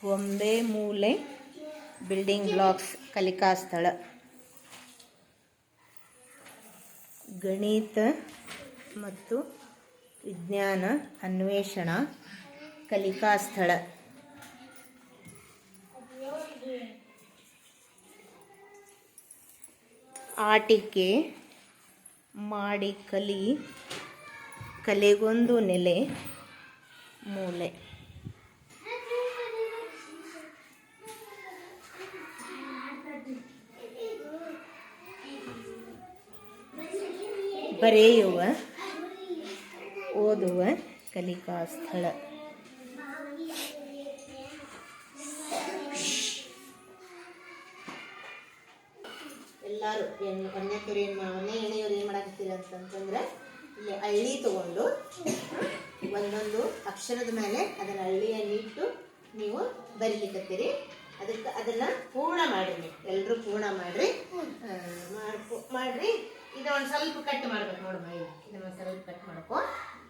ಗೊಂಬೆ ಮೂಲೆ building blocks ಕಲಿಕಾ ಸ್ಥಳ. ಗಣಿತ ಮತ್ತು ವಿಜ್ಞಾನ ಅನ್ವೇಷಣಾ ಕಲಿಕಾ ಸ್ಥಳ. ಆಟಿಕೆ ಮಾಡಿ ಕಲಿ, ಕಲೆಗೊಂದು ನೆಲೆ ಮೂಲೆ. ಬರೆಯುವ ಓದುವ ಕಲಿಕಾ ಸ್ಥಳ. ಎಲ್ಲರೂ ಕನ್ಯಾಕರು ಎಣೆಯವರು ಏನು ಮಾಡಾಕತ್ತೀರ ಅಂತಂತಂದ್ರೆ, ಇಲ್ಲಿ ಹಳ್ಳಿ ತಗೊಂಡು ಒಂದೊಂದು ಅಕ್ಷರದ ಮೇಲೆ ಅದನ್ನ ಹಳ್ಳಿಯನ್ನಿಟ್ಟು ನೀವು ಬರೀಲಿಕ್ಕತ್ತೀರಿ. ಅದನ್ನ ಪೂರ್ಣ ಮಾಡ್ರಿ, ಎಲ್ಲರೂ ಪೂರ್ಣ ಮಾಡ್ರಿ. ಇದು ಒಂದು ಸ್ವಲ್ಪ ಕಟ್ ಮಾಡ್ಬೇಕು ನೋಡು ಮೈ, ಇದನ್ನ ಒಂದು ಸ್ವಲ್ಪ ಕಟ್ ಮಾಡ್ಕೊ.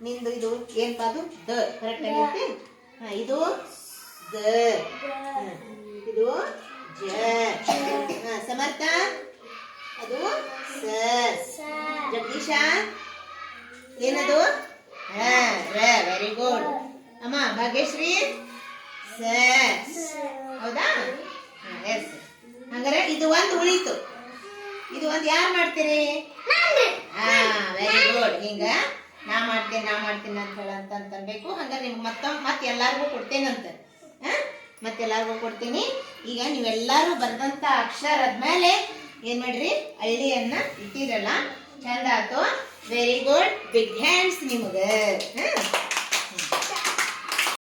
ನಿಂದು ಇದು ಏನಪ್ಪ, ಅದು ದ ಕರೆಕ್ಟ್ ಆಗೈತಿ. ಇದು ದ, ಇದು ಜ. ಸಮರ್ಥ ಅದು ಸ. ಜಗದೀಶ ಏನದು ರ. Very good. ಅಮ್ಮ ಭಾಗ್ಯಶ್ರೀ ಸ. ಹೌದಾ? ಎಸ್. ಹಂಗಾರೆ ಇದು ಒಂದು ಉಳಿತು. ಇದು ಒಂದು ಯಾರು ಮಾಡ್ತೀರಿ? Very good. ಹಿಂಗ ನಾ ಮಾಡ್ತೀನಿ ಅಂತ ಹೇಳಂತನ್ಬೇಕು. ಹಂಗಾರೆ ನಿಮ್ಗೆ ಮತ್ತೆ ಎಲ್ಲಾರ್ಗೂ ಕೊಡ್ತೇನಂತ. ಮತ್ತೆಲ್ಲರಿಗೂ ಕೊಡ್ತೀನಿ. ಈಗ ನೀವೆಲ್ಲರೂ ಬರ್ದಂತ ಅಕ್ಷರದ ಮೇಲೆ ಏನ್ ಮಾಡ್ರಿ, ಹಳ್ಳಿಯನ್ನ ಇಟ್ಟಿರಲ್ಲ. ಚಂದ ಆಯ್ತು. Very good. ಬಿಗ್ ಹ್ಯಾಂಡ್ಸ್ ನಿಮಗೆ.